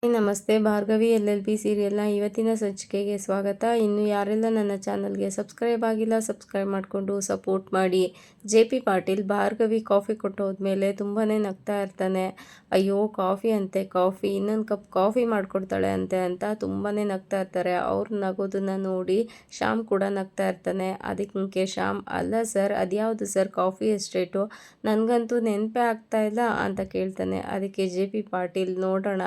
ನಮಸ್ತೆ. ಭಾರ್ಗವಿ LLB ಸೀರಿಯಲ್ನ ಇವತ್ತಿನ ಸಂಚಿಕೆಗೆ ಸ್ವಾಗತ. ಇನ್ನು ಯಾರೆಲ್ಲ ನನ್ನ ಚಾನಲ್ಗೆ ಸಬ್ಸ್ಕ್ರೈಬ್ ಆಗಿಲ್ಲ ಸಬ್ಸ್ಕ್ರೈಬ್ ಮಾಡಿಕೊಂಡು ಸಪೋರ್ಟ್ ಮಾಡಿ. JP ಪಾಟೀಲ್ ಭಾರ್ಗವಿ ಕಾಫಿ ಕೊಟ್ಟು ಹೋದ್ಮೇಲೆ ತುಂಬಾ ನಗ್ತಾ ಇರ್ತಾನೆ. ಅಯ್ಯೋ ಕಾಫಿ ಅಂತೆ, ಕಾಫಿ ಇನ್ನೊಂದು ಕಪ್ ಕಾಫಿ ಮಾಡಿಕೊಡ್ತಾಳೆ ಅಂತೆ ಅಂತ ತುಂಬಾ ನಗ್ತಾ ಇರ್ತಾರೆ. ಅವ್ರು ನಗೋದನ್ನು ನೋಡಿ ಶ್ಯಾಮ್ ಕೂಡ ನಗ್ತಾ ಇರ್ತಾನೆ. ಅದಕ್ಕೆ ಶ್ಯಾಮ್, ಅಲ್ಲ ಸರ್ ಅದ್ಯಾವುದು ಸರ್ ಕಾಫಿ ಎಸ್ಟೇಟು, ನನಗಂತೂ ನೆನಪೇ ಆಗ್ತಾ ಇಲ್ಲ ಅಂತ ಕೇಳ್ತಾನೆ. ಅದಕ್ಕೆ JP ಪಾಟೀಲ್, ನೋಡೋಣ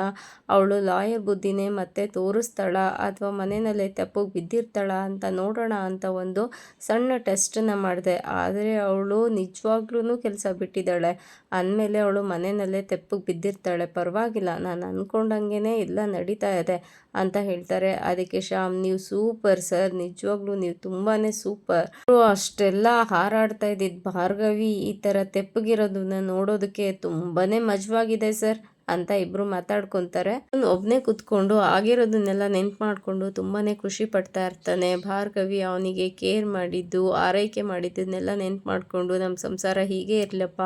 ಅವಳು ಲಾಯರ್ ಬುದ್ಧಿನೇ ಮತ್ತೆ ತೋರಿಸ್ತಾಳ ಅಥವಾ ಮನೆಯಲ್ಲೇ ತೆಪ್ಪಗೆ ಬಿದ್ದಿರ್ತಾಳ ಅಂತ ನೋಡೋಣ ಅಂತ ಒಂದು ಸಣ್ಣ ಟೆಸ್ಟನ್ನು ಮಾಡಿದೆ. ಆದರೆ ಅವಳು ನಿಜವಾಗ್ಲೂ ಕೆಲಸ ಬಿಟ್ಟಿದ್ದಾಳೆ ಅಂದಮೇಲೆ ಅವಳು ಮನೆಯಲ್ಲೇ ತೆಪ್ಪಗೆ ಬಿದ್ದಿರ್ತಾಳೆ. ಪರವಾಗಿಲ್ಲ, ನಾನು ಅಂದ್ಕೊಂಡಂಗೆ ಎಲ್ಲ ನಡೀತಾ ಇದೆ ಅಂತ ಹೇಳ್ತಾರೆ. ಅದಕ್ಕೆ ಶ್ಯಾಮ್, ನೀವು ಸೂಪರ್ ಸರ್, ನಿಜವಾಗ್ಲೂ ನೀವು ತುಂಬಾ ಸೂಪರ್. ಅಷ್ಟೆಲ್ಲ ಹಾರಾಡ್ತಾ ಇದ್ದಿದ್ದು ಭಾರ್ಗವಿ ಈ ಥರ ತೆಪ್ಪಗಿರೋದನ್ನ ನೋಡೋದಕ್ಕೆ ತುಂಬಾ ಮಜವಾಗಿದೆ ಸರ್ ಅಂತ ಇಬ್ರು ಮಾತಾಡ್ಕೊತಾರೆ. ಒಬ್ಬನೇ ಕುತ್ಕೊಂಡು ಆಗಿರೋದನ್ನೆಲ್ಲ ನೆನ್ಪು ಮಾಡಿಕೊಂಡು ತುಂಬಾ ಖುಷಿ ಪಡ್ತಾ ಇರ್ತಾನೆ. ಭಾರ್ಗವಿ ಅವನಿಗೆ ಕೇರ್ ಮಾಡಿದ್ದು, ಆರೈಕೆ ಮಾಡಿದ್ದನ್ನೆಲ್ಲ ನೆನ್ಪು ಮಾಡಿಕೊಂಡು ನಮ್ಮ ಸಂಸಾರ ಹೀಗೆ ಇರಲಪ್ಪ,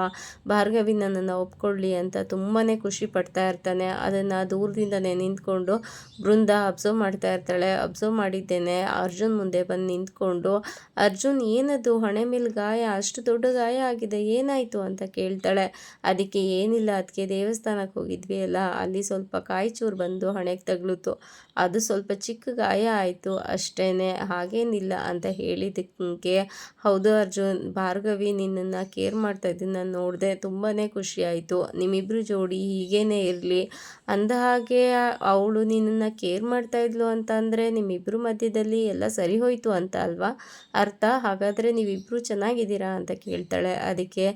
ಭಾರ್ಗವಿ ನನ್ನನ್ನು ಒಪ್ಕೊಳ್ಳಿ ಅಂತ ತುಂಬಾ ಖುಷಿ ಪಡ್ತಾ ಇರ್ತಾನೆ. ಅದನ್ನು ದೂರದಿಂದನೇ ನಿಂತ್ಕೊಂಡು ಬೃಂದ ಅಬ್ಸರ್ವ್ ಮಾಡ್ತಾ ಇರ್ತಾಳೆ. ಅಬ್ಸರ್ವ್ ಮಾಡಿದ್ದೇನೆ ಅರ್ಜುನ್ ಮುಂದೆ ಬಂದು ನಿಂತ್ಕೊಂಡು, ಅರ್ಜುನ್ ಏನದು ಹಣೆ ಮೇಲೆ ಗಾಯ, ಅಷ್ಟು ದೊಡ್ಡ ಗಾಯ ಆಗಿದೆ, ಏನಾಯಿತು ಅಂತ ಕೇಳ್ತಾಳೆ. ಅದಕ್ಕೆ ಏನಿಲ್ಲ, ಅದಕ್ಕೆ ದೇವಸ್ಥಾನಕ್ಕೆ ಹೋಗಿದ್ವಿ ಅಲ್ಲ, ಅಲ್ಲಿ ಸ್ವಲ್ಪ ಕಾಯಿಚೂರು ಬಂದು ಹಣೆಗೆ ತಗಲಿತು, ಅದು ಸ್ವಲ್ಪ ಚಿಕ್ಕ ಗಾಯ ಆಯಿತು ಅಷ್ಟೇ, ಹಾಗೇನಿಲ್ಲ ಅಂತ ಹೇಳಿದ್ದಕ್ಕೆ, ಹೌದು ಅರ್ಜುನ್, ಭಾರ್ಗವಿ ನಿನ್ನನ್ನು ಕೇರ್ ಮಾಡ್ತಾ ಇದ್ದನ್ನು ನೋಡಿದೆ, ತುಂಬಾ ಖುಷಿ ಆಯಿತು, ನಿಮ್ಮಿಬ್ಬರು ಜೋಡಿ ಹೀಗೇನೇ ಇರಲಿ. ಅಂದ ಹಾಗೆ ಅವಳು ನಿನ್ನನ್ನು ಕೇರ್ ಮಾಡ್ತಾ ಇದ್ಲು ಅಂತ ಅಂದರೆ ನಿಮ್ಮಿಬ್ಬರು ಮಧ್ಯದಲ್ಲಿ ಎಲ್ಲ ಸರಿ ಹೋಯಿತು ಅಂತ ಅಲ್ವಾ ಅರ್ಥ? ಹಾಗಾದರೆ ನೀವಿಬ್ಬರು ಚೆನ್ನಾಗಿದ್ದೀರಾ ಅಂತ ಕೇಳ್ತಾಳೆ. ಅದಕ್ಕೆ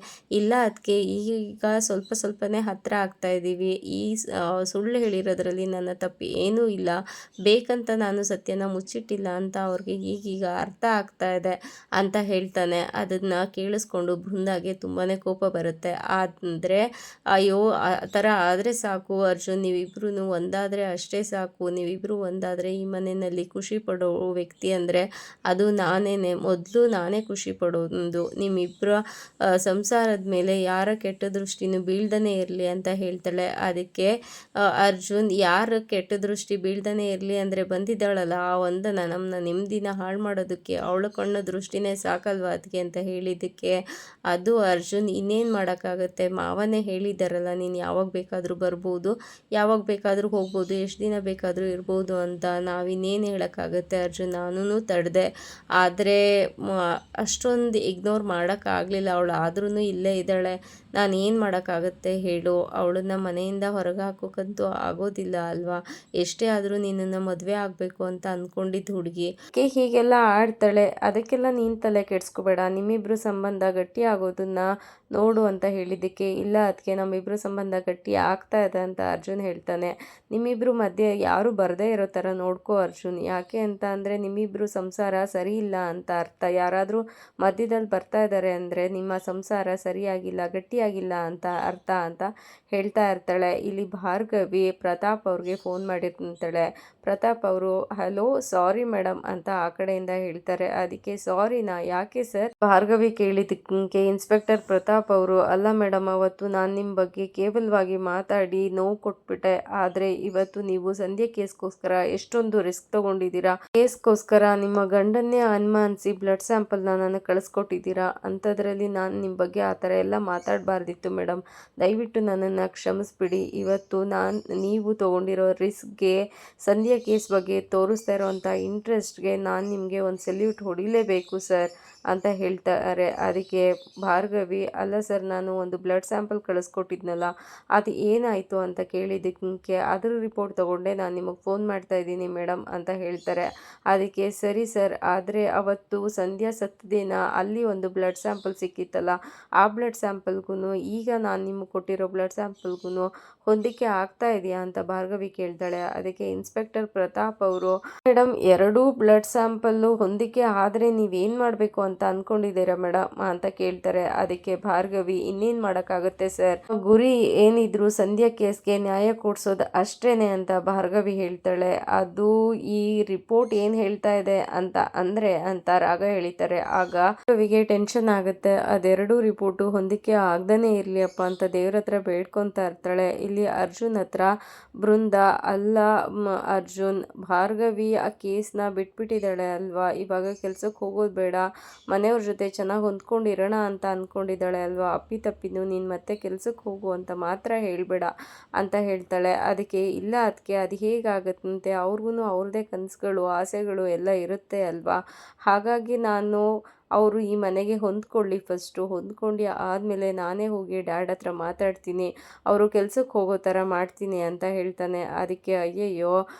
ಇಲ್ಲ ಅದಕ್ಕೆ ಈಗ ಸ್ವಲ್ಪನೇ ಹತ್ತಿರ ಆಗ್ತಾ ಇದ್ದೀವಿ, ಈ ಸುಳ್ಳು ಹೇಳಿರೋದ್ರಲ್ಲಿ ನನ್ನ ತಪ್ಪು ಏನೂ ಇಲ್ಲ, ಬೇಕಂತ ನಾನು ಸತ್ಯನ ಮುಚ್ಚಿಟ್ಟಿಲ್ಲ ಅಂತ ಅವ್ರಿಗೆ ಈಗೀಗ ಅರ್ಥ ಆಗ್ತಾ ಇದೆ ಅಂತ ಹೇಳ್ತಾನೆ. ಅದನ್ನು ಕೇಳಿಸ್ಕೊಂಡು ಬೃಂದಾಗೆ ತುಂಬಾ ಕೋಪ ಬರುತ್ತೆ. ಆದರೆ ಅಯ್ಯೋ ಆ ಥರ ಆದರೆ ಸಾಕು ಅರ್ಜುನ್, ನೀವಿಬ್ರು ಒಂದಾದರೆ ಅಷ್ಟೇ ಸಾಕು, ನೀವಿಬ್ಬರು ಒಂದಾದರೆ ಈ ಮನೆಯಲ್ಲಿ ಖುಷಿ ಪಡೋ ವ್ಯಕ್ತಿ ಅಂದರೆ ಅದು ನಾನೇ, ಮೊದಲು ನಾನೇ ಖುಷಿ ಪಡೋದು, ನಿಮ್ಮಿಬ್ಬರ ಸಂಸಾರದ ಮೇಲೆ ಯಾರ ಕೆಟ್ಟ ದೃಷ್ಟಿನೂ ಬೀಳ್ದನೇ ಇರಲಿ ಅಂತ ಹೇಳ್ತಾಳೆ. ಅದಕ್ಕೆ ಅರ್ಜುನ್, ಯಾರ ಕೆಟ್ಟ ದೃಷ್ಟಿ ಬೀಳ್ದನೇ ಇರಲಿ ಅಂದರೆ ಬಂದಿದ್ದಾಳಲ್ಲ ಆ ಒಂದನ ನಮ್ಮನ್ನ ನೆಮ್ಮದಿನ ಹಾಳು ಮಾಡೋದಕ್ಕೆ, ಅವಳ ಕಣ್ಣು ದೃಷ್ಟಿನೇ ಸಾಕಲ್ವಾ ಅದಕ್ಕೆ ಅಂತ ಹೇಳಿದ್ದಕ್ಕೆ, ಅದು ಅರ್ಜುನ್ ಇನ್ನೇನು ಮಾಡೋಕ್ಕಾಗತ್ತೆ, ಮಾವನೇ ಹೇಳಿದ್ದಾರಲ್ಲ ನೀನು ಯಾವಾಗ ಬೇಕಾದರೂ ಬರ್ಬೋದು, ಯಾವಾಗ ಬೇಕಾದರೂ ಹೋಗ್ಬೋದು, ಎಷ್ಟು ದಿನ ಬೇಕಾದರೂ ಇರ್ಬೋದು ಅಂತ, ನಾವಿನ್ನೇನು ಹೇಳೋಕ್ಕಾಗತ್ತೆ ಅರ್ಜುನ್, ನಾನೂ ತಡೆದೆ, ಆದರೆ ಅಷ್ಟೊಂದು ಇಗ್ನೋರ್ ಮಾಡೋಕ್ಕಾಗಲಿಲ್ಲ, ಅವಳು ಆದ್ರೂ ಇಲ್ಲೇ ಇದ್ದಾಳೆ, ನಾನು ಏನು ಮಾಡೋಕ್ಕಾಗತ್ತೆ ಹೇಳು, ಅವಳನ್ನು ಮನೆಯಿಂದ ಹೊರಗೆ ಹಾಕೋಕ್ಕಂತೂ ಆಗೋದಿಲ್ಲ ಅಲ್ವಾ, ಎಷ್ಟೇ ಆದರೂ ನಿನ್ನನ್ನು ಮದುವೆ ಆಗಬೇಕು ಅಂತ ಅಂದ್ಕೊಂಡಿದ್ದು ಹುಡುಗಿ ಹೀಗೆಲ್ಲ ಆಡ್ತಾಳೆ, ಅದಕ್ಕೆಲ್ಲ ನೀನು ತಲೆ ಕೆಡಿಸ್ಕೋಬೇಡ, ನಿಮ್ಮಿಬ್ಬರು ಸಂಬಂಧ ಗಟ್ಟಿ ಆಗೋದನ್ನು ನೋಡು ಅಂತ ಹೇಳಿದ್ದಕ್ಕೆ, ಇಲ್ಲ ಅದಕ್ಕೆ ನಮ್ಮಿಬ್ಬರು ಸಂಬಂಧ ಗಟ್ಟಿ ಆಗ್ತಾ ಇದೆ ಅಂತ ಅರ್ಜುನ್ ಹೇಳ್ತಾನೆ. ನಿಮ್ಮಿಬ್ಬರು ಮಧ್ಯೆ ಯಾರು ಬರದೇ ಇರೋ ಥರ ನೋಡ್ಕೋ ಅರ್ಜುನ್, ಯಾಕೆ ಅಂತ ಅಂದರೆ ನಿಮ್ಮಿಬ್ಬರು ಸಂಸಾರ ಸರಿ ಇಲ್ಲ ಅಂತ ಅರ್ಥ, ಯಾರಾದರೂ ಮಧ್ಯದಲ್ಲಿ ಬರ್ತಾ ಇದ್ದಾರೆ ಅಂದರೆ ನಿಮ್ಮ ಸಂಸಾರ ಸರಿಯಾಗಿಲ್ಲ ಗಟ್ಟಿಯಾಗಿಲ್ಲ ಅಂತ ಅರ್ಥ ಅಂತ ಹೇಳ್ತಾ ಇರ್ತಾಳೆ. ಇಲ್ಲಿ ಭಾರ್ಗವಿ ಪ್ರತಾಪ್ ಅವ್ರಿಗೆ ಫೋನ್ ಮಾಡಿರ್ತಾಳೆ. ಪ್ರತಾಪ್ ಅವರು ಹಲೋ ಸಾರಿ ಮೇಡಮ್ ಅಂತ ಆ ಕಡೆಯಿಂದ ಹೇಳ್ತಾರೆ. ಅದಕ್ಕೆ ಸಾರಿನಾ, ಯಾಕೆ ಸರ್? ಭಾರ್ಗವಿ ಕೇಳಿದ್ದಕ್ಕೆ ಇನ್ಸ್ಪೆಕ್ಟರ್ ಪ್ರತಾಪ್ ಅವರು, ಅಲ್ಲ ಮೇಡಮ್, ಅವತ್ತು ನಾನು ನಿಮ್ಮ ಬಗ್ಗೆ ಕೇವಲವಾಗಿ ಮಾತಾಡಿ ನೋವು ಕೊಟ್ಬಿಟ್ಟೆ, ಆದರೆ ಇವತ್ತು ನೀವು ಸಂಧ್ಯಾ ಕೇಸ್ಗೋಸ್ಕರ ಎಷ್ಟೊಂದು ರಿಸ್ಕ್ ತಗೊಂಡಿದ್ದೀರಾ, ಕೇಸ್ಗೋಸ್ಕರ ನಿಮ್ಮ ಗಂಡನ್ನೇ ಅನುಮಾನಿಸಿ ಬ್ಲಡ್ ಸ್ಯಾಂಪಲ್ನ ನನಗೆ ಕಳಿಸ್ಕೊಟ್ಟಿದ್ದೀರಾ, ಅಂಥದ್ರಲ್ಲಿ ನಾನು ನಿಮ್ಮ ಬಗ್ಗೆ ಆ ಥರ ಎಲ್ಲ ಮಾತಾಡಬಾರ್ದಿತ್ತು ಮೇಡಮ್, ದಯವಿಟ್ಟು ನನ್ನನ್ನು ಕ್ಷಮಿಸ್ಬಿಡಿ, ಇವತ್ತು ನೀವು ತೊಗೊಂಡಿರೋ ರಿಸ್ಕ್ಗೆ, ಸಂಧ್ಯಾ ಕೇಸ್ ಬಗ್ಗೆ ತೋರಿಸ್ತಾ ಇರೋವಂಥ ಇಂಟ್ರೆಸ್ಟ್ಗೆ ನಾನು ನಿಮಗೆ ಒಂದು ಸೆಲ್ಯೂಟ್ ಹೊಡಿಲೇಬೇಕು ಸರ್ ಅಂತ ಹೇಳ್ತಾರೆ. ಅದಕ್ಕೆ ಭಾರ್ಗವಿ, ಅಲ್ಲ ಸರ್, ನಾನು ಒಂದು ಬ್ಲಡ್ ಸ್ಯಾಂಪಲ್ ಕಳಿಸ್ಕೊಟ್ಟಿದ್ನಲ್ಲ ಅದು ಏನಾಯಿತು ಅಂತ ಕೇಳಿದ್ದಕ್ಕೆ, ಅದರ ರಿಪೋರ್ಟ್ ತೊಗೊಂಡೆ ನಾನು ನಿಮಗೆ ಫೋನ್ ಮಾಡ್ತಾ ಇದ್ದೀನಿ ಮೇಡಮ್ ಅಂತ ಹೇಳ್ತಾರೆ. ಅದಕ್ಕೆ ಸರಿ ಸರ್, ಆದರೆ ಅವತ್ತು ಸಂಧ್ಯಾ ಸತ್ತ ದಿನ ಅಲ್ಲಿ ಒಂದು ಬ್ಲಡ್ ಸ್ಯಾಂಪಲ್ ಸಿಕ್ಕಿತ್ತಲ್ಲ, ಆ ಬ್ಲಡ್ ಸ್ಯಾಂಪಲ್ಗೂ ಈಗ ನಾನು ನಿಮಗೆ ಕೊಟ್ಟಿರೋ ಬ್ಲಡ್ ಸ್ಯಾಂಪಲ್ಗೂ ಹೊಂದಿಕೆ ಆಗ್ತಾ ಇದೆಯಾ ಅಂತ ಭಾರ್ಗವಿ ಕೇಳ್ತಾಳೆ. ಅದಕ್ಕೆ ಇನ್ಸ್ಪೆಕ್ಟರ್ ಪ್ರತಾಪ್ ಅವರು, ಮೇಡಮ್ ಎರಡೂ ಬ್ಲಡ್ ಸ್ಯಾಂಪಲ್ಲು ಹೊಂದಿಕೆ ಆದರೆ ನೀವೇನು ಮಾಡಬೇಕು ಅಂತ ಅಂದ್ಕೊಂಡಿದ್ದೀರಾ ಮೇಡಮ್ ಅಂತ ಕೇಳ್ತಾರೆ. ಅದಕ್ಕೆ ಭಾರ್ಗವಿ, ಇನ್ನೇನು ಮಾಡೋಕ್ಕಾಗುತ್ತೆ ಸರ್, ಗುರಿ ಏನಿದ್ರು ಸಂಧ್ಯಾ ಕೇಸ್ಗೆ ನ್ಯಾಯ ಕೊಡ್ಸೋದು ಅಷ್ಟೇನೆ ಅಂತ ಭಾರ್ಗವಿ ಹೇಳ್ತಾಳೆ. ಅದು ಈ ರಿಪೋರ್ಟ್ ಏನು ಹೇಳ್ತಾ ಇದೆ ಅಂತ ರಾಗ ಹೇಳಿತಾರೆ. ಆಗ ಭಾರ್ಗವಿಗೆ ಟೆನ್ಷನ್ ಆಗುತ್ತೆ. ಅದೆರಡೂ ರಿಪೋರ್ಟು ಹೊಂದಿಕೆ ಆಗ್ದೇ ಇರಲಿ ಅಪ್ಪ ಅಂತ ದೇವ್ರ ಹತ್ರ ಬೇಡ್ಕೊತಾ ಇರ್ತಾಳೆ. ಇಲ್ಲಿ ಅರ್ಜುನ್ ಹತ್ರ ಬೃಂದ, ಅಲ್ಲ ಅರ್ಜುನ್, ಭಾರ್ಗವಿ ಆ ಕೇಸ್ನ ಬಿಟ್ಬಿಟ್ಟಿದ್ದಾಳೆ ಅಲ್ವಾ, ಇವಾಗ ಕೆಲ್ಸಕ್ಕೆ ಹೋಗೋದು ಬೇಡ, ಮನೆಯವ್ರ ಜೊತೆ ಚೆನ್ನಾಗಿ ಹೊಂದ್ಕೊಂಡಿರೋಣ ಅಂತ ಅಂದ್ಕೊಂಡಿದ್ದಾಳೆ ಅಲ್ವಾ, ಅಪ್ಪಿತಪ್ಪಿನು ನೀನು ಮತ್ತೆ ಕೆಲ್ಸಕ್ಕೆ ಹೋಗು ಅಂತ ಮಾತ್ರ ಹೇಳಬೇಡ ಅಂತ ಹೇಳ್ತಾಳೆ. ಅದಕ್ಕೆ ಇಲ್ಲ ಅದಕ್ಕೆ ಅದು ಹೇಗಾಗತ್ತಂತೆ, ಅವ್ರಿಗೂ ಅವ್ರದ್ದೇ ಕನಸುಗಳು ಆಸೆಗಳು ಎಲ್ಲ ಇರುತ್ತೆ ಅಲ್ವಾ, ಹಾಗಾಗಿ ಅವರು ಈ ಮನೆಗೆ ಹೊಂದ್ಕೊಳ್ಳಿ, ಫಸ್ಟು ಹೊಂದ್ಕೊಂಡು ಆದಮೇಲೆ ನಾನೇ ಹೋಗಿ ಡ್ಯಾಡ್ ಹತ್ರ ಮಾತಾಡ್ತೀನಿ, ಅವರು ಕೆಲ್ಸಕ್ಕೆ ಹೋಗೋ ಥರ ಮಾಡ್ತೀನಿ ಅಂತ ಹೇಳ್ತಾನೆ. ಅದಕ್ಕೆ ಅಯ್ಯಯ್ಯೋ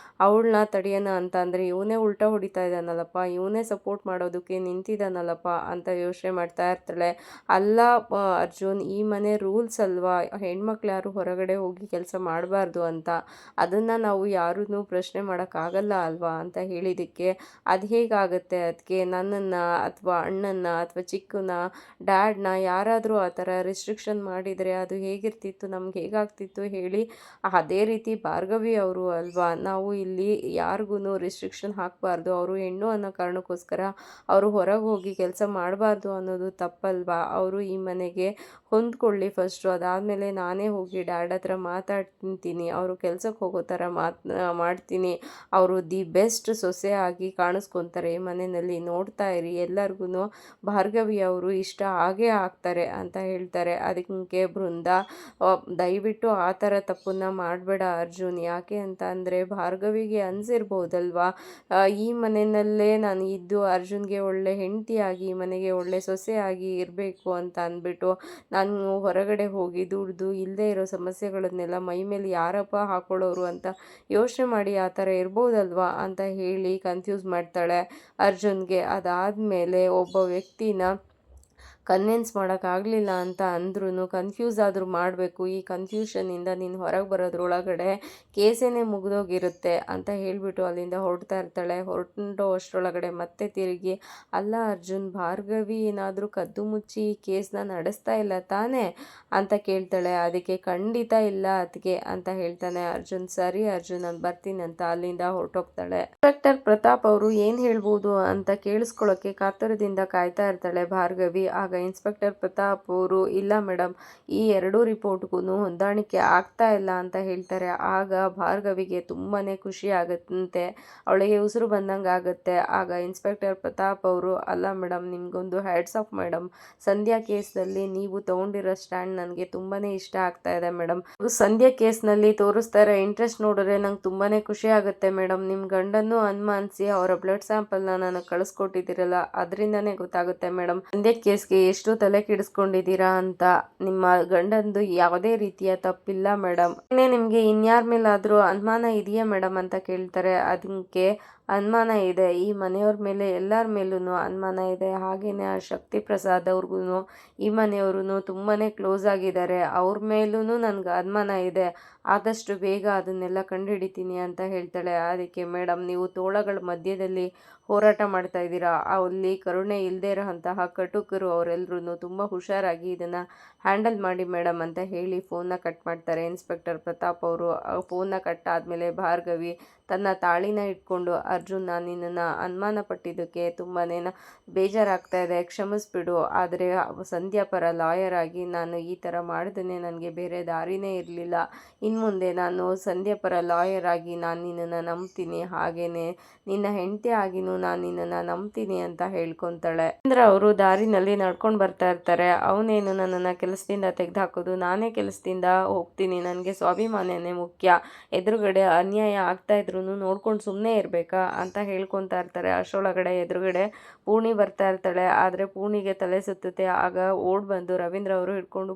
ಅವಳನ್ನ ತಡೆಯೋಣ ಅಂತ ಅಂದರೆ ಇವನೇ ಉಲ್ಟಾ ಹೊಡಿತಾ ಇದ್ದಾನಲ್ಲಪ್ಪ, ಇವನೇ ಸಪೋರ್ಟ್ ಮಾಡೋದಕ್ಕೆ ನಿಂತಿದ್ದಾನಲ್ಲಪ್ಪ ಅಂತ ಯೋಚನೆ ಮಾಡ್ತಾ ಇರ್ತಾಳೆ. ಅಲ್ಲ ಅರ್ಜುನ್, ಈ ಮನೆ ರೂಲ್ಸ್ ಅಲ್ವಾ, ಹೆಣ್ಮಕ್ಳು ಯಾರು ಹೊರಗಡೆ ಹೋಗಿ ಕೆಲಸ ಮಾಡಬಾರ್ದು ಅಂತ, ಅದನ್ನು ನಾವು ಯಾರೂ ಪ್ರಶ್ನೆ ಮಾಡೋಕ್ಕಾಗಲ್ಲ ಅಲ್ವಾ ಅಂತ ಹೇಳಿದ್ದಕ್ಕೆ, ಅದು ಹೇಗಾಗುತ್ತೆ ಅದಕ್ಕೆ, ನನ್ನನ್ನು ಅಥವಾ ಅಣ್ಣನ ಅಥವಾ ಚಿಕ್ಕನ ಡ್ಯಾಡ್ನ ಯಾರಾದರೂ ಆ ಥರ ರಿಸ್ಟ್ರಿಕ್ಷನ್ ಮಾಡಿದರೆ ಅದು ಹೇಗಿರ್ತಿತ್ತು, ನಮ್ಗೆ ಹೇಗಾಗ್ತಿತ್ತು ಹೇಳಿ. ಅದೇ ರೀತಿ ಭಾರ್ಗವಿ ಅವರು ಅಲ್ವಾ, ನಾವು ಇಲ್ಲಿ ಯಾರಿಗೂ ರಿಸ್ಟ್ರಿಕ್ಷನ್ ಹಾಕಬಾರ್ದು, ಅವರು ಹೆಣ್ಣು ಅನ್ನೋ ಕಾರಣಕ್ಕೋಸ್ಕರ ಅವರು ಹೊರಗೆ ಹೋಗಿ ಕೆಲಸ ಮಾಡಬಾರ್ದು ಅನ್ನೋದು ತಪ್ಪಲ್ವಾ. ಅವರು ಈ ಮನೆಗೆ ಹೊಂದ್ಕೊಳ್ಳಿ ಫಸ್ಟು, ಅದಾದಮೇಲೆ ನಾನೇ ಹೋಗಿ ಡ್ಯಾಡ್ ಹತ್ರ ಮಾತಾಡ್ತೀನಿ, ಅವರು ಕೆಲ್ಸಕ್ಕೆ ಹೋಗೋ ಥರ ಮಾಡ್ತೀನಿ, ಅವರು ದಿ ಬೆಸ್ಟ್ ಸೊಸೆ ಆಗಿ ಕಾಣಿಸ್ಕೊತಾರೆ ಈ ಮನೆಯಲ್ಲಿ, ನೋಡ್ತಾ ಇರಿ, ಎಲ್ಲರಿಗೂ ಭಾರ್ಗವಿ ಅವರು ಇಷ್ಟ ಆಗೇ ಆಗ್ತಾರೆ ಅಂತ ಹೇಳ್ತಾರೆ. ಅದಕ್ಕೆ ಬೃಂದ, ದಯವಿಟ್ಟು ಆ ಥರ ತಪ್ಪನ್ನ ಮಾಡಬೇಡ ಅರ್ಜುನ್, ಯಾಕೆ ಅಂತ ಅಂದರೆ ಭಾರ್ಗವಿಗೆ ಅನಿಸಿರ್ಬೋದಲ್ವಾ, ಈ ಮನೆಯಲ್ಲೇ ನಾನು ಇದ್ದು ಅರ್ಜುನ್ಗೆ ಒಳ್ಳೆ ಹೆಂಡತಿಯಾಗಿ, ಈ ಮನೆಗೆ ಒಳ್ಳೆ ಸೊಸೆಯಾಗಿ ಇರಬೇಕು ಅಂತ ಅಂದ್ಬಿಟ್ಟು ನಾನು ಹೊರಗಡೆ ಹೋಗಿ ದುಡ್ದು ಇಲ್ಲದೆ ಇರೋ ಸಮಸ್ಯೆಗಳನ್ನೆಲ್ಲ ಮೈ ಮೇಲೆ ಯಾರಪ್ಪ ಹಾಕೊಳ್ಳೋರು ಅಂತ ಯೋಚನೆ ಮಾಡಿ ಆ ಥರ ಇರ್ಬೋದಲ್ವಾ ಅಂತ ಹೇಳಿ ಕನ್ಫ್ಯೂಸ್ ಮಾಡ್ತಾಳೆ ಅರ್ಜುನ್ಗೆ. ಅದಾದಮೇಲೆ ಒಬ್ಬ ವ್ಯಕ್ತಿನ ಕನ್ವಿನ್ಸ್ ಮಾಡೋಕ್ಕಾಗಲಿಲ್ಲ ಅಂತ ಅಂದ್ರೂ ಕನ್ಫ್ಯೂಸ್ ಆದರೂ ಮಾಡಬೇಕು, ಈ ಕನ್ಫ್ಯೂಷನ್ನಿಂದ ನೀನು ಹೊರಗೆ ಬರೋದ್ರೊಳಗಡೆ ಕೇಸೇನೆ ಮುಗಿದೋಗಿರುತ್ತೆ ಅಂತ ಹೇಳಿಬಿಟ್ಟು ಅಲ್ಲಿಂದ ಹೊರಡ್ತಾ ಇರ್ತಾಳೆ. ಹೊರಟು ಅಷ್ಟರೊಳಗಡೆ ಮತ್ತೆ ತಿರುಗಿ, ಅಲ್ಲ ಅರ್ಜುನ್, ಭಾರ್ಗವಿ ಏನಾದರೂ ಕದ್ದು ಮುಚ್ಚಿ ಈ ಕೇಸ್ನ ನಡೆಸ್ತಾ ಇಲ್ಲ ತಾನೇ ಅಂತ ಕೇಳ್ತಾಳೆ. ಅದಕ್ಕೆ ಖಂಡಿತ ಇಲ್ಲ ಅದಕ್ಕೆ ಅಂತ ಹೇಳ್ತಾನೆ ಅರ್ಜುನ್. ಸರಿ ಅರ್ಜುನ್, ನಾನು ಬರ್ತೀನಿ ಅಂತ ಅಲ್ಲಿಂದ ಹೊರಟೋಗ್ತಾಳೆ. ಇನ್ಸ್ಪೆಕ್ಟರ್ ಪ್ರತಾಪ್ ಅವರು ಏನು ಹೇಳ್ಬೋದು ಅಂತ ಕೇಳಿಸ್ಕೊಳ್ಳೋಕ್ಕೆ ಕಾತರದಿಂದ ಕಾಯ್ತಾ ಇರ್ತಾಳೆ ಭಾರ್ಗವಿ. ಆಗ ಇನ್ಸ್ಪೆಕ್ಟರ್ ಪ್ರತಾಪ್ ಅವರು, ಇಲ್ಲ ಮೇಡಮ್, ಈ ಎರಡೂ ರಿಪೋರ್ಟ್ಗೂ ಹೊಂದಾಣಿಕೆ ಆಗ್ತಾ ಇಲ್ಲ ಅಂತ ಹೇಳ್ತಾರೆ. ಆಗ ಭಾರ್ಗವಿಗೆ ತುಂಬಾ ಖುಷಿ ಆಗುತ್ತಂತೆ, ಅವಳಿಗೆ ಉಸಿರು ಬಂದಂಗೆ ಆಗುತ್ತೆ. ಆಗ ಇನ್ಸ್ಪೆಕ್ಟರ್ ಪ್ರತಾಪ್ ಅವರು, ಅಲ್ಲ ಮೇಡಮ್, ನಿಮಗೊಂದು ಹ್ಯಾಟ್ಸ್ ಆಫ್ ಮೇಡಮ್, ಸಂಧ್ಯಾ ಕೇಸ್ನಲ್ಲಿ ನೀವು ತೊಗೊಂಡಿರೋ ಸ್ಟ್ಯಾಂಡ್ ನನಗೆ ತುಂಬಾ ಇಷ್ಟ ಆಗ್ತಾ ಇದೆ ಮೇಡಮ್, ಸಂಧ್ಯಾ ಕೇಸ್ನಲ್ಲಿ ತೋರಿಸ್ತಾ ಇರೋ ಇಂಟ್ರೆಸ್ಟ್ ನೋಡಿದ್ರೆ ನಂಗೆ ತುಂಬಾ ಖುಷಿ ಆಗುತ್ತೆ ಮೇಡಮ್, ನಿಮ್ಮ ಗಂಡನ್ನು ಅನುಮಾನಿಸಿ ಅವರ ಬ್ಲಡ್ ಸ್ಯಾಂಪಲ್ನ ನನಗೆ ಕಳಿಸ್ಕೊಟ್ಟಿದ್ದೀರಲ್ಲ, ಅದರಿಂದನೇ ಗೊತ್ತಾಗುತ್ತೆ ಮೇಡಮ್ ಸಂಧ್ಯಾ ಕೇಸ್ಗೆ ಎಷ್ಟು ತಲೆ ಕೆಡಿಸ್ಕೊಂಡಿದ್ದೀರಾ ಅಂತ. ನಿಮ್ಮ ಗಂಡಂದು ಯಾವುದೇ ರೀತಿಯ ತಪ್ಪಿಲ್ಲ ಮೇಡಮ್, ನಿಮಗೆ ಇನ್ಯಾರ ಮೇಲಾದರೂ ಅನುಮಾನ ಇದೆಯಾ ಮೇಡಮ್ ಅಂತ ಕೇಳ್ತಾರೆ. ಅದಕ್ಕೆ ಅನುಮಾನ ಇದೆ, ಈ ಮನೆಯವ್ರ ಮೇಲೆ ಎಲ್ಲರ ಮೇಲೂ ಅನುಮಾನ ಇದೆ, ಹಾಗೆಯೇ ಆ ಶಕ್ತಿ ಪ್ರಸಾದ್ ಅವ್ರಿಗೂ ಈ ಮನೆಯವರು ತುಂಬಾ ಕ್ಲೋಸ್ ಆಗಿದ್ದಾರೆ, ಅವ್ರ ಮೇಲೂ ನನಗೆ ಅನುಮಾನ ಇದೆ, ಆದಷ್ಟು ಬೇಗ ಅದನ್ನೆಲ್ಲ ಕಂಡುಹಿಡಿತೀನಿ ಅಂತ ಹೇಳ್ತಾಳೆ. ಅದಕ್ಕೆ ಮೇಡಮ್, ನೀವು ತೋಳಗಳ ಮಧ್ಯದಲ್ಲಿ ಹೋರಾಟ ಮಾಡ್ತಾ ಇದ್ದೀರಾ, ಅಲ್ಲಿ ಕರುಣೆ ಇಲ್ಲದೆ ಇರೋಂತಹ ಕಟುಕರು ಅವರೆಲ್ಲರೂ ತುಂಬ ಹುಷಾರಾಗಿ ಇದನ್ನು ಹ್ಯಾಂಡಲ್ ಮಾಡಿ ಮೇಡಮ್ ಅಂತ ಹೇಳಿ ಫೋನ್ನ ಕಟ್ ಮಾಡ್ತಾರೆ ಇನ್ಸ್ಪೆಕ್ಟರ್ ಪ್ರತಾಪ್ ಅವರು. ಫೋನ್ನ ಕಟ್ ಆದಮೇಲೆ ಭಾರ್ಗವಿ ತನ್ನ ತಾಳಿನ ಇಟ್ಕೊಂಡು, ಅರ್ಜುನ್, ನಾನು ನಿನ್ನನ್ನು ಅನುಮಾನ ಪಟ್ಟಿದ್ದಕ್ಕೆ ತುಂಬಾ ಬೇಜಾರಾಗ್ತಾ ಇದೆ, ಕ್ಷಮಿಸ್ಬಿಡು, ಆದರೆ ಸಂಧ್ಯಾ ಪರ ಲಾಯರ್ ಆಗಿ ನಾನು ಈ ಥರ ಮಾಡಿದೇ ನನಗೆ ಬೇರೆ ದಾರಿನೇ ಇರಲಿಲ್ಲ, ಇನ್ನು ಮುಂದೆ ನಾನು ಸಂಧ್ಯಾ ಪರ ಲಾಯರ್ ಆಗಿ ನಾನು ನಿನ್ನನ್ನು ನಂಬ್ತೀನಿ, ಹಾಗೆಯೇ ನಿನ್ನ ಹೆಂಡತಿ ಆಗಿನೂ ನಾನು ನಿನ್ನನ್ನು ನಂಬ್ತೀನಿ ಅಂತ ಹೇಳ್ಕೊತಾಳೆ. ಅಂದ್ರೆ ಅವರು ದಾರಿನಲ್ಲಿ ನಡ್ಕೊಂಡು ಬರ್ತಾ ಇರ್ತಾರೆ. ಅವನೇನು ನನ್ನನ್ನು ಕೆಲಸದಿಂದ ತೆಗೆದುಹಾಕೋದು, ನಾನೇ ಕೆಲಸದಿಂದ ಹೋಗ್ತೀನಿ, ನನಗೆ ಸ್ವಾಭಿಮಾನನೇ ಮುಖ್ಯ, ಎದುರುಗಡೆ ಅನ್ಯಾಯ ಆಗ್ತಾ ಇದ್ರು ನೋಡ್ಕೊಂಡು ಸುಮ್ಮನೆ ಇರಬೇಕಾ ಅಂತ ಹೇಳ್ಕೊತಾ ಇರ್ತಾರೆ. ಅಷ್ಟರೊಳಗಡೆ ಎದುರುಗಡೆ ಪೂರ್ಣಿ ಬರ್ತಾ ಇರ್ತಾಳೆ. ಆದರೆ ಪೂರ್ಣಿಗೆ ತಲೆ ಸುತ್ತುತ್ತೆ. ಆಗ ಓಡ್ ಬಂದು ರವೀಂದ್ರ ಅವರು ಹಿಡ್ಕೊಂಡು,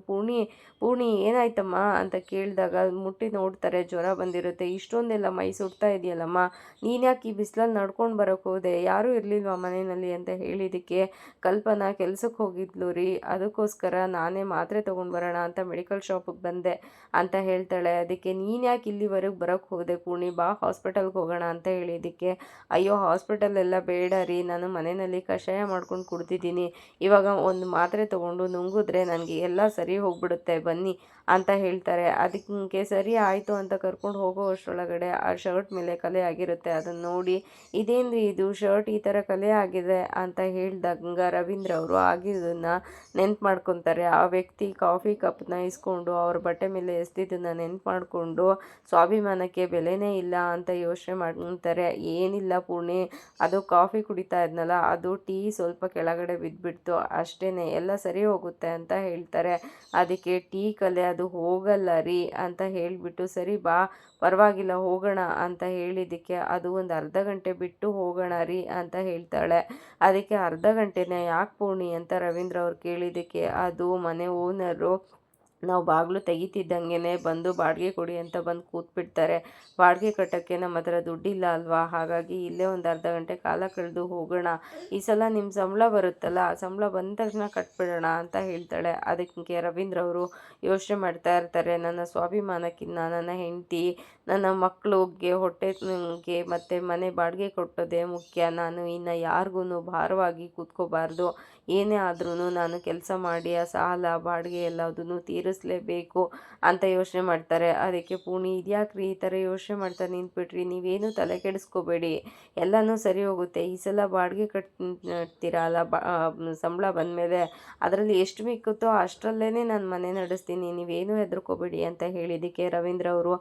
ಪೂರ್ಣಿ ಏನಾಯ್ತಮ್ಮ ಅಂತ ಕೇಳಿದಾಗ ಮುಟ್ಟಿ ನೋಡ್ತಾರೆ, ಜ್ವರ ಬಂದಿರುತ್ತೆ. ಇಷ್ಟೊಂದೆಲ್ಲ ಮೈ ಸುಡ್ತಾ ಇದೆಯಲ್ಲಮ್ಮ, ನೀನು ಯಾಕೆ ಈ ಬಿಸಿಲಲ್ಲಿ ನಡ್ಕೊಂಡು ಬರೋಕ್ಕೆ ಹೋದೆ, ಯಾರೂ ಇರಲಿಲ್ವಾ ಮನೆಯಲ್ಲಿ ಅಂತ ಹೇಳಿದ್ದಕ್ಕೆ ಕಲ್ಪನಾ ಕೆಲ್ಸಕ್ಕೆ ಹೋಗಿದ್ಲು ರೀ, ಅದಕ್ಕೋಸ್ಕರ ನಾನೇ ಮಾತ್ರೆ ತೊಗೊಂಡು ಬರೋಣ ಅಂತ ಮೆಡಿಕಲ್ ಶಾಪಿಗೆ ಬಂದೆ ಅಂತ ಹೇಳ್ತಾಳೆ. ಅದಕ್ಕೆ ನೀನು ಯಾಕೆ ಇಲ್ಲಿವರೆಗೆ ಬರೋಕ್ಕೆ ಹೋದೆ ಪೂರ್ಣಿ, ಬಾ ಹಾಸ್ಪಿಟಲ್ಗೆ ಹೋಗೋಣ ಅಂತ ಹೇಳಿದ್ದಕ್ಕೆ ಅಯ್ಯೋ ಹಾಸ್ಪಿಟಲ್ ಎಲ್ಲ ಬೇಡ ರೀ, ನಾನು ಮನೆಯಲ್ಲಿ ಕಷಾಯ ಮಾಡ್ಕೊಂಡು ಕುಡ್ದಿದ್ದೀನಿ, ಇವಾಗ ಒಂದು ಮಾತ್ರೆ ತೊಗೊಂಡು ನುಂಗಿದ್ರೆ ನನಗೆ ಎಲ್ಲ ಸರಿ ಹೋಗ್ಬಿಡುತ್ತೆ ಬನ್ನಿ ಅಂತ ಹೇಳ್ತಾರೆ. ಅದಕ್ಕೆ ಸರಿ ಆಯಿತು ಅಂತ ಕರ್ಕೊಂಡು ಹೋಗೋ ಅಷ್ಟರೊಳಗಡೆ ಆ ಶರ್ಟ್ ಮೇಲೆ ಕಲೆ ಆಗಿರುತ್ತೆ. ಅದನ್ನು ನೋಡಿ ಇದೇನ್ರಿ ಇದು ಶರ್ಟ್ ಈ ಥರ ಕಲೆ ಆಗಿದೆ ಅಂತ ಹೇಳಿದಾಗ ರವೀಂದ್ರ ಅವರು ಆಗಿದ್ದನ್ನು ನೆನ್ಪು ಮಾಡ್ಕೊತಾರೆ. ಆ ವ್ಯಕ್ತಿ ಕಾಫಿ ಕಪ್ನ ಇಸ್ಕೊಂಡು ಅವ್ರ ಬಟ್ಟೆ ಮೇಲೆ ಎಸ್ದಿದ್ದನ್ನು ನೆನ್ಪು ಮಾಡಿಕೊಂಡು ಸ್ವಾಭಿಮಾನಕ್ಕೆ ಬೆಲೆನೇ ಇಲ್ಲ ಅಂತ ಯೋಚನೆ ಮಾಡ್ತಾರೆ. ಏನಿಲ್ಲ ಪೂರ್ಣಿ, ಅದು ಕಾಫಿ ಕುಡಿತಾ ಇದ್ನಲ್ಲ, ಅದು ಟೀ ಸ್ವಲ್ಪ ಕೆಳಗಡೆ ಬಿದ್ದುಬಿಡ್ತು ಅಷ್ಟೇ, ಎಲ್ಲ ಸರಿ ಹೋಗುತ್ತೆ ಅಂತ ಹೇಳ್ತಾರೆ. ಅದಕ್ಕೆ ಟೀ ಕಲೆ ಅದು ಹೋಗಲ್ಲ ರೀ ಅಂತ ಹೇಳಿಬಿಟ್ಟು ಸರಿ ಬಾ ಪರವಾಗಿಲ್ಲ ಹೋಗೋಣ ಅಂತ ಹೇಳಿದ್ದಕ್ಕೆ ಅದು ಒಂದು ಅರ್ಧ ಗಂಟೆ ಬಿಟ್ಟು ಹೋಗೋಣ ರೀ ಅಂತ ಹೇಳ್ತಾಳೆ. ಅದಕ್ಕೆ ಅರ್ಧ ಗಂಟೆನೇ ಯಾಕೆ ಪೂರ್ಣಿ ಅಂತ ರವೀಂದ್ರ ಅವ್ರು ಕೇಳಿದ್ದಕ್ಕೆ ಅದು ಮನೆ ಓನರು ನಾವು ಬಾಗಿಲು ತೆಗಿತಿದ್ದಂಗೆ ಬಂದು ಬಾಡಿಗೆ ಕೊಡಿ ಅಂತ ಬಂದು ಕೂತ್ಬಿಡ್ತಾರೆ. ಬಾಡಿಗೆ ಕಟ್ಟೋಕ್ಕೆ ನಮ್ಮ ಹತ್ರ ದುಡ್ಡಿಲ್ಲ ಅಲ್ವಾ, ಹಾಗಾಗಿ ಇಲ್ಲೇ ಒಂದು ಅರ್ಧ ಗಂಟೆ ಕಾಲ ಕಳೆದು ಹೋಗೋಣ, ಈ ಸಲ ನಿಮ್ಮ ಸಂಬಳ ಬರುತ್ತಲ್ಲ ಸಂಬಳ ಬಂದ ತಕ್ಷಣ ಕಟ್ಬಿಡೋಣ ಅಂತ ಹೇಳ್ತಾಳೆ. ಅದಕ್ಕೆ ರವೀಂದ್ರ ಅವರು ಯೋಚನೆ ಮಾಡ್ತಾ ಇರ್ತಾರೆ, ನನ್ನ ಸ್ವಾಭಿಮಾನಕ್ಕಿಂತ ನನ್ನ ಹೆಂಡತಿ ನನ್ನ ಮಕ್ಕಳಿಗೆ ಹೊಟ್ಟೆಗೆ ಮತ್ತು ಮನೆ ಬಾಡಿಗೆ ಕೊಟ್ಟೋದೇ ಮುಖ್ಯ, ನಾನು ಇನ್ನು ಯಾರಿಗೂ ಭಾರವಾಗಿ ಕೂತ್ಕೋಬಾರ್ದು, ಏನೇ ಆದ್ರೂ ನಾನು ಕೆಲಸ ಮಾಡಿ ಆ ಸಾಲ ಬಾಡಿಗೆ ಎಲ್ಲದನ್ನು ತೀರಿಸಲೇಬೇಕು ಅಂತ ಯೋಚನೆ ಮಾಡ್ತಾರೆ. ಅದಕ್ಕೆ ಪೂರ್ಣಿ ಇದ್ಯಾಕ್ರಿ ಈ ಥರ ಯೋಚನೆ ಮಾಡ್ತಾ ನಿಂತ್ಬಿಟ್ರಿ, ನೀವೇನು ತಲೆ ಕೆಡಿಸ್ಕೋಬೇಡಿ, ಎಲ್ಲನೂ ಸರಿ ಹೋಗುತ್ತೆ, ಈ ಸಲ ಬಾಡಿಗೆ ಕಟ್ತೀರಲ್ಲ ಸಂಬಳ ಬಂದಮೇಲೆ ಅದರಲ್ಲಿ ಎಷ್ಟು ಮಿಕ್ಕುತ್ತೋ ಅಷ್ಟರಲ್ಲೇ ನಾನು ಮನೆ ನಡೆಸ್ತೀನಿ, ನೀವೇನು ಹೆದರ್ಕೋಬೇಡಿ ಅಂತ ಹೇಳಿದ್ದಕ್ಕೆ ರವೀಂದ್ರ ಅವರು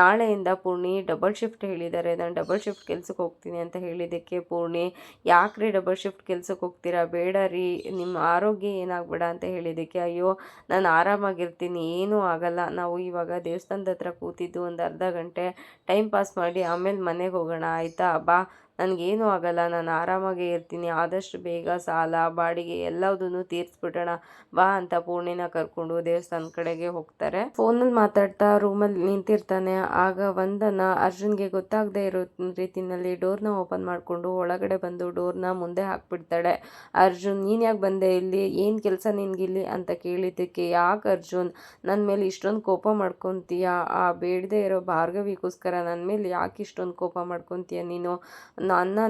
ನಾಳೆಯಿಂದ ಪೂರ್ಣಿ ಡಬಲ್ ಶಿಫ್ಟ್ ಹೇಳಿದ್ದಾರೆ, ನಾನು ಡಬಲ್ ಶಿಫ್ಟ್ ಕೆಲ್ಸಕ್ಕೆ ಹೋಗ್ತೀನಿ ಅಂತ ಹೇಳಿದ್ದಕ್ಕೆ ಪೂರ್ಣಿ ಯಾಕ್ರಿ ಡಬಲ್ ಶಿಫ್ಟ್ ಕೆಲ್ಸಕ್ಕೆ ಹೋಗ್ತೀರಾ, ಬೇಡ ರೀ ನಿಮ್ಮ ಆರೋಗ್ಯ ಏನಾಗಬೇಡ ಅಂತ ಹೇಳಿದ್ದಕ್ಕೆ ಅಯ್ಯೋ ನಾನು ಆರಾಮಾಗಿರ್ತೀನಿ, ಏನೂ ಆಗಲ್ಲ, ನಾವು ಇವಾಗ ದೇವಸ್ಥಾನದ ಹತ್ರ ಕೂತಿದ್ದು ಒಂದು ಅರ್ಧ ಗಂಟೆ ಟೈಮ್ ಪಾಸ್ ಮಾಡಿ ಆಮೇಲೆ ಮನೆಗೆ ಹೋಗೋಣ ಆಯಿತಾ, ಬಾ ನನಗೇನೂ ಆಗಲ್ಲ, ನಾನು ಆರಾಮಾಗೇ ಇರ್ತೀನಿ, ಆದಷ್ಟು ಬೇಗ ಸಾಲ ಬಾಡಿಗೆ ಎಲ್ಲದನ್ನು ತೀರಿಸ್ಬಿಡೋಣ ಬಾ ಅಂತ ಪೂರ್ಣಿನ ಕರ್ಕೊಂಡು ದೇವಸ್ಥಾನದ ಕಡೆಗೆ ಹೋಗ್ತಾರೆ. ಫೋನಲ್ಲಿ ಮಾತಾಡ್ತಾ ರೂಮಲ್ಲಿ ನಿಂತಿರ್ತಾನೆ. ಆಗ ವಂದನ ಅರ್ಜುನ್ಗೆ ಗೊತ್ತಾಗದೇ ಇರೋ ರೀತಿಯಲ್ಲಿ ಡೋರ್ನ ಓಪನ್ ಮಾಡಿಕೊಂಡು ಒಳಗಡೆ ಬಂದು ಡೋರ್ನ ಮುಂದೆ ಹಾಕ್ಬಿಡ್ತಾಳೆ. ಅರ್ಜುನ್ ನೀನು ಯಾಕೆ ಬಂದೆ ಇಲ್ಲಿ, ಏನು ಕೆಲಸ ನಿನಗಿಲ್ಲಿ ಅಂತ ಕೇಳಿದ್ದಕ್ಕೆ ಯಾಕೆ ಅರ್ಜುನ್ ನನ್ನ ಮೇಲೆ ಇಷ್ಟೊಂದು ಕೋಪ ಮಾಡ್ಕೊತೀಯ, ಆ ಬೇಡದೇ ಇರೋ ಭಾರ್ಗವಿಗೋಸ್ಕರ ನನ್ನ ಮೇಲೆ ಯಾಕೆ ಇಷ್ಟೊಂದು ಕೋಪ ಮಾಡ್ಕೊತೀಯ ನೀನು,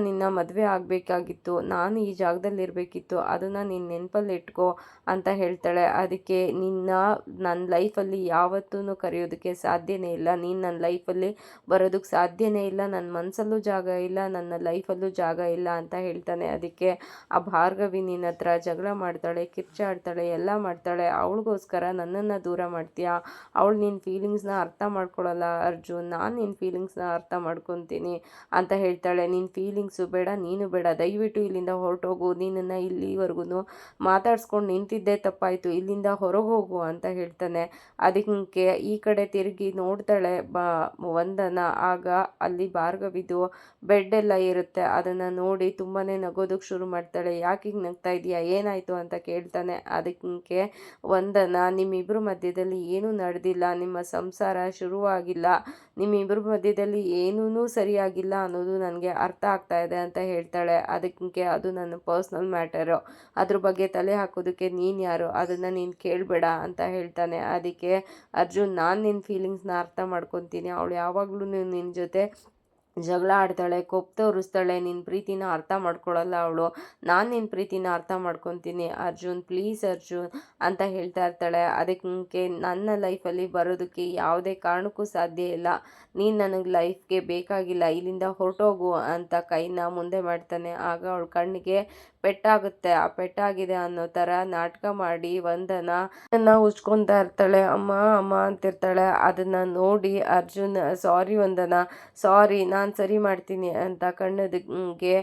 ನಿನ್ನ ಮದುವೆ ಆಗಬೇಕಾಗಿತ್ತು, ನಾನು ಈ ಜಾಗದಲ್ಲಿ ಇರಬೇಕಿತ್ತು, ಅದನ್ನು ನೀನು ನೆನಪಲ್ಲಿ ಇಟ್ಕೋ ಅಂತ ಹೇಳ್ತಾಳೆ. ಅದಕ್ಕೆ ನನ್ನ ಲೈಫಲ್ಲಿ ಯಾವತ್ತೂ ಕರೆಯೋದಕ್ಕೆ ಸಾಧ್ಯನೇ ಇಲ್ಲ, ನೀನು ನನ್ನ ಲೈಫಲ್ಲಿ ಬರೋದಕ್ಕೆ ಸಾಧ್ಯನೇ ಇಲ್ಲ, ನನ್ನ ಮನಸ್ಸಲ್ಲೂ ಜಾಗ ಇಲ್ಲ, ನನ್ನ ಲೈಫಲ್ಲೂ ಜಾಗ ಇಲ್ಲ ಅಂತ ಹೇಳ್ತಾನೆ. ಅದಕ್ಕೆ ಆ ಭಾರ್ಗವಿ ನಿನ್ನ ಹತ್ರ ಜಗಳ ಮಾಡ್ತಾಳೆ, ಕಿರ್ಚಾಡ್ತಾಳೆ, ಎಲ್ಲ ಮಾಡ್ತಾಳೆ, ಅವಳಿಗೋಸ್ಕರ ನನ್ನನ್ನು ದೂರ ಮಾಡ್ತೀಯಾ, ಅವಳು ನಿನ್ನ ಫೀಲಿಂಗ್ಸ್ನ ಅರ್ಥ ಮಾಡ್ಕೊಳ್ಳಲ್ಲ ಅರ್ಜುನ್, ನಾನು ನಿನ್ನ ಫೀಲಿಂಗ್ಸ್ನ ಅರ್ಥ ಮಾಡ್ಕೊತೀನಿ ಅಂತ ಹೇಳ್ತಾಳೆ. ನಿನ್ನ ಫೀಲಿಂಗ್ಸು ಬೇಡ, ನೀನು ಬೇಡ, ದಯವಿಟ್ಟು ಇಲ್ಲಿಂದ ಹೊರಟೋಗು, ನಿನ್ನನ್ನು ಇಲ್ಲಿವರೆಗೂ ಮಾತಾಡ್ಸ್ಕೊಂಡು ನಿಂತಿದ್ದೇ ತಪ್ಪಾಯಿತು, ಇಲ್ಲಿಂದ ಹೊರಗೆ ಹೋಗು ಅಂತ ಹೇಳ್ತಾನೆ. ಅದಕ್ಕೆ ಈ ಕಡೆ ತಿರುಗಿ ನೋಡ್ತಾಳೆ ವಂದನ. ಆಗ ಅಲ್ಲಿ ಭಾರ್ಗವಿದು ಬೆಡ್ ಎಲ್ಲ ಇರುತ್ತೆ, ಅದನ್ನು ನೋಡಿ ತುಂಬಾ ನಗೋದಕ್ಕೆ ಶುರು ಮಾಡ್ತಾಳೆ. ಯಾಕೆ ಹಿಂಗೆ ನಗ್ತಾ ಇದೆಯಾ, ಏನಾಯಿತು ಅಂತ ಕೇಳ್ತಾನೆ. ಅದಕ್ಕೆ ವಂದನ ನಿಮ್ಮಿಬ್ಬರ ಮಧ್ಯದಲ್ಲಿ ಏನೂ ನಡೆದಿಲ್ಲ, ನಿಮ್ಮ ಸಂಸಾರ ಶುರುವಾಗಿಲ್ಲ, ನಿಮ್ಮಿಬ್ಬರ ಮಧ್ಯದಲ್ಲಿ ಏನೂ ಸರಿಯಾಗಿಲ್ಲ ಅನ್ನೋದು ನನಗೆ ಅರ್ಥ ಆಗ್ತಾ ಇದೆ ಅಂತ ಹೇಳ್ತಾಳೆ. ಅದಕ್ಕೆ ಅದು ನನ್ನ ಪರ್ಸ್ನಲ್ ಮ್ಯಾಟರು, ಅದ್ರ ಬಗ್ಗೆ ತಲೆ ಹಾಕೋದಕ್ಕೆ ನೀನು ಯಾರು, ಅದನ್ನು ನೀನು ಕೇಳಬೇಡ ಅಂತ ಹೇಳ್ತಾನೆ. ಅದಕ್ಕೆ ಅರ್ಜುನ್ ನಾನು ನಿನ್ನ ಫೀಲಿಂಗ್ಸ್ನ ಅರ್ಥ ಮಾಡ್ಕೊತೀನಿ, ಅವಳು ಯಾವಾಗಲೂ ನಿನ್ನ ಜೊತೆ ಜಗಳ ಆಡ್ತಾಳೆ, ಕೋಪ ತೋರಿಸ್ತಾಳೆ, ನಿನ್ನ ಪ್ರೀತಿನ ಅರ್ಥ ಮಾಡ್ಕೊಳ್ಳಲ್ಲ ಅವಳು, ನಾನು ನಿನ್ನ ಪ್ರೀತಿನ ಅರ್ಥ ಮಾಡ್ಕೊತೀನಿ ಅರ್ಜುನ್, ಪ್ಲೀಸ್ ಅರ್ಜುನ್ ಅಂತ ಹೇಳ್ತಾ ಇರ್ತಾಳೆ. ಅದಕ್ಕೆ ನನ್ನ ಲೈಫಲ್ಲಿ ಬರೋದಕ್ಕೆ ಯಾವುದೇ ಕಾರಣಕ್ಕೂ ಸಾಧ್ಯ ಇಲ್ಲ, ನೀನು ನನಗೆ ಲೈಫ್ಗೆ ಬೇಕಾಗಿಲ್ಲ, ಇಲ್ಲಿಂದ ಹೊರಟೋಗು ಅಂತ ಕೈನ ಮುಂದೆ ಮಾಡ್ತಾನೆ. ಆಗ ಅವಳ ಕಣ್ಣಿಗೆ ಪೆಟ್ಟಾಗುತ್ತೆ, ಆ ಪೆಟ್ಟಾಗಿದೆ ಅನ್ನೋ ಥರ ನಾಟಕ ಮಾಡಿ ವಂದನ ಉಜ್ಕೊತಾ ಇರ್ತಾಳೆ, ಅಮ್ಮ ಅಮ್ಮ ಅಂತಿರ್ತಾಳೆ. ಅದನ್ನು ನೋಡಿ ಅರ್ಜುನ್ ಸಾರಿ ವಂದನ, ಸಾರಿ ನಾನು ಸರಿ ಮಾಡ್ತೀನಿ ಅಂತ ಕಣ್ಣದಿಗೆ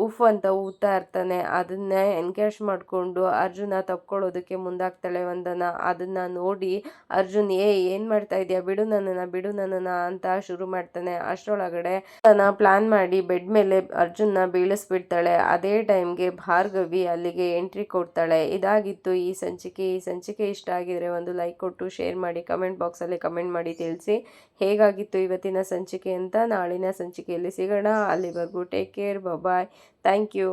ಉಫ್ ಅಂತ ಊದ್ತಾ ಇರ್ತಾನೆ. ಅದನ್ನೇ ಎನ್ಕ್ಯಾಶ್ ಮಾಡಿಕೊಂಡು ಅರ್ಜುನ ತಪ್ಕೊಳ್ಳೋದಕ್ಕೆ ಮುಂದಾಗ್ತಾಳೆ ವಂದನ. ಅದನ್ನು ನೋಡಿ ಅರ್ಜುನ್ ಏನು ಮಾಡ್ತಾ ಇದೆಯಾ, ಬಿಡು ನನ್ನನ್ನು ಅಂತ ಶುರು ಮಾಡ್ತಾನೆ. ಅಷ್ಟರೊಳಗಡೆ ಪ್ಲಾನ್ ಮಾಡಿ ಬೆಡ್ ಮೇಲೆ ಅರ್ಜುನ್ನ ಬೀಳಿಸ್ಬಿಡ್ತಾಳೆ. ಅದೇ ಟೈಮ್ಗೆ ಭಾರ್ಗವಿ ಅಲ್ಲಿಗೆ ಎಂಟ್ರಿ ಕೊಡ್ತಾಳೆ. ಇದಾಗಿತ್ತು ಈ ಸಂಚಿಕೆ ಇಷ್ಟ ಆಗಿದ್ರೆ ಒಂದು ಲೈಕ್ ಕೊಟ್ಟು ಶೇರ್ ಮಾಡಿ, ಕಮೆಂಟ್ ಬಾಕ್ಸಲ್ಲಿ ಕಮೆಂಟ್ ಮಾಡಿ ತಿಳಿಸಿ ಹೇಗಾಗಿತ್ತು ಇವತ್ತಿನ ಸಂಚಿಕೆ ಅಂತ. ನಾಳಿನ ಸಂಚಿಕೆಯಲ್ಲಿ ಸಿಗೋಣ. ಅಲ್ಲಿವರೆಗೂ take care, bye. Thank you.